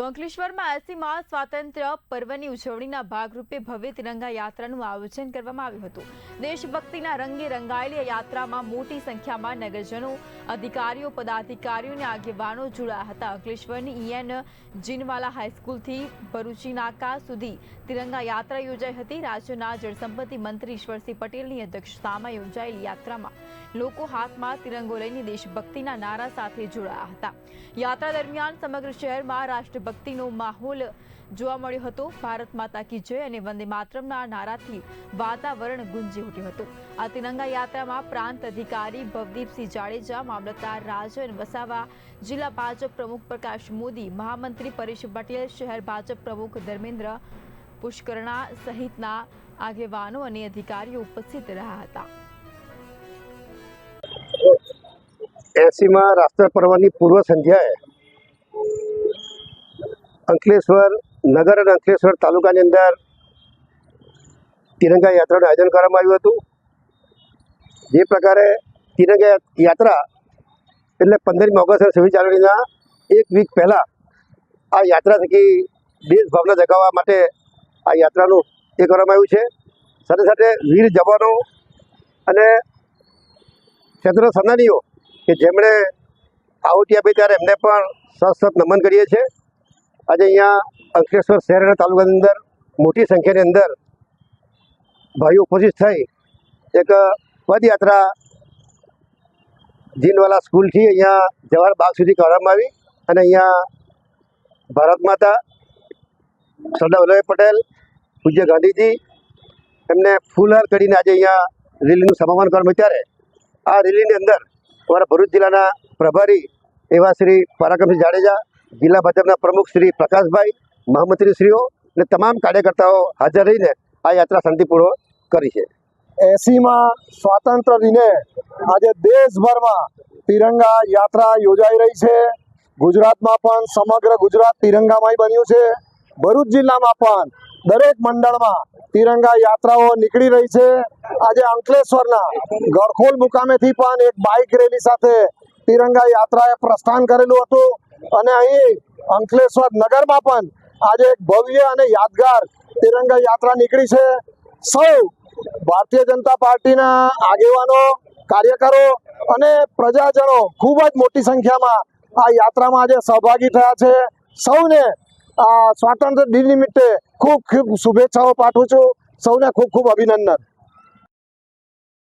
તો અંકલેશ્વરમાં 80મા સ્વાતંત્ર્ય પર્વની ઉજવણીના ભાગરૂપે ભવ્ય તિરંગા યાત્રાનું આયોજન કરવામાં આવ્યું હતું। દેશભક્તિના રંગે રંગાયેલી આ યાત્રામાં મોટી સંખ્યામાં નગરજનો, અધિકારીઓ, પદાધિકારીઓ અને આગેવાનો જોડાયા હતા। અંકલેશ્વરની ઈએન જીનવાલા હાઈસ્કૂલથી ભરૂચી નાકા સુધી તિરંગા યાત્રા યોજાઈ હતી। રાજ્યના જળસંપત્તિ મંત્રી ઈશ્વરસિંહ પટેલની અધ્યક્ષતામાં યોજાયેલી યાત્રામાં લોકો હાથમાં તિરંગો લઈને દેશભક્તિના નારા સાથે જોડાયા હતા। યાત્રા દરમિયાન સમગ્ર શહેરમાં રાષ્ટ્રભક્તિનો માહોલ જોવા મળ્યો હતો। ભારત માતા કી જય અને વંદે માતરમના નારાથી વાતાવરણ ગુંજી ઉઠ્યું હતું। આ તિરંગા યાત્રામાં પ્રાંત અધિકારી ભવદીપસિંહ જાડેજા, મામલતદાર રાજન વસાવા, જિલ્લા ભાજપ પ્રમુખ પ્રકાશ મોદી, મહામંત્રી પરેશ પટેલ, શહેર ભાજપ પ્રમુખ ધર્મેન્દ્ર પુષ્કરણા સહિતના આગેવાનો અને અધિકારીઓ ઉપસ્થિત રહ્યા હતા। 80મા રાષ્ટ્ર પર્વની પૂર્વ સંધ્યાએ અંકલેશ્વર નગર અને અંકલેશ્વર તાલુકાની અંદર તિરંગા યાત્રાનું આયોજન કરવામાં આવ્યું હતું। જે પ્રકારે તિરંગા યાત્રા એટલે 15મી ઓગસ્ટ અને 26 જાન્યુઆરીના એક વીક પહેલાં આ યાત્રા થકી દેશભાવના જગાવવા માટે આ યાત્રાનું એ કરવામાં આવ્યું છે। સાથે સાથે વીર જવાનો અને ક્ષેત્ર સેનાનીઓ કે જેમણે આહુતિ આપી ત્યારે એમને પણ સશસ્ત્ર નમન કરીએ છીએ। આજે અહીંયા અંકલેશ્વર શહેર અને તાલુકાની અંદર મોટી સંખ્યાની અંદર ભાઈઓ ઉપસ્થિત થઈ એક પદયાત્રા જીનવાલા સ્કૂલથી અહીંયા જવાહર બાગ સુધી કરવામાં આવી અને અહીંયા ભારત માતા, સરદાર વલ્લભભાઈ પટેલ, પૂજ્ય ગાંધીજી એમને ફૂલહાર કરીને આજે અહીંયા રેલીનું સમાપન કરવામાં ત્યારે આ રેલીની અંદર અમારા ભરૂચ જિલ્લાના પ્રભારી એવા શ્રી પરાક્રમસિંહ જાડેજા, જિલ્લા ભાજપના પ્રમુખ શ્રી પ્રકાશભાઈ, મહામંત્રીશ્રીઓ અને તમામ કાર્યકર્તાઓ હાજર રહીને આ યાત્રા શાંતિપૂર્વક કરી છે। 80મા સ્વાતંત્ર્ય દિને આજે દેશભરમાં તિરંગા યાત્રા યોજાઈ રહી છે। ગુજરાતમાં પણ સમગ્ર ગુજરાત તિરંગામય બન્યું છે। ભરૂચ જિલ્લામાં પણ દરેક મંડળમાં તિરંગા યાત્રાઓ નીકળી રહી છે। આજે અંકલેશ્વરના ગળખોલ મુકામેથી પણ એક બાઇક રેલી સાથે તિરંગા યાત્રાએ પ્રસ્થાન કરેલું હતું અને અહીં અંકલેશ્વર નગરમાં પણ આજે એક ભવ્ય અને યાદગાર તિરંગા યાત્રા નીકળી છે। સૌ ભારતીય જનતા પાર્ટીના આગેવાનો, કાર્યકરો અને પ્રજાજનો ખૂબ જ મોટી સંખ્યામાં આ યાત્રામાં આજે સહભાગી થયા છે। સૌને સ્વાતંત્ર્ય દિન નિમિત્તે ખૂબ ખૂબ શુભેચ્છાઓ પાઠવું છું। સૌને ખૂબ ખૂબ અભિનંદન।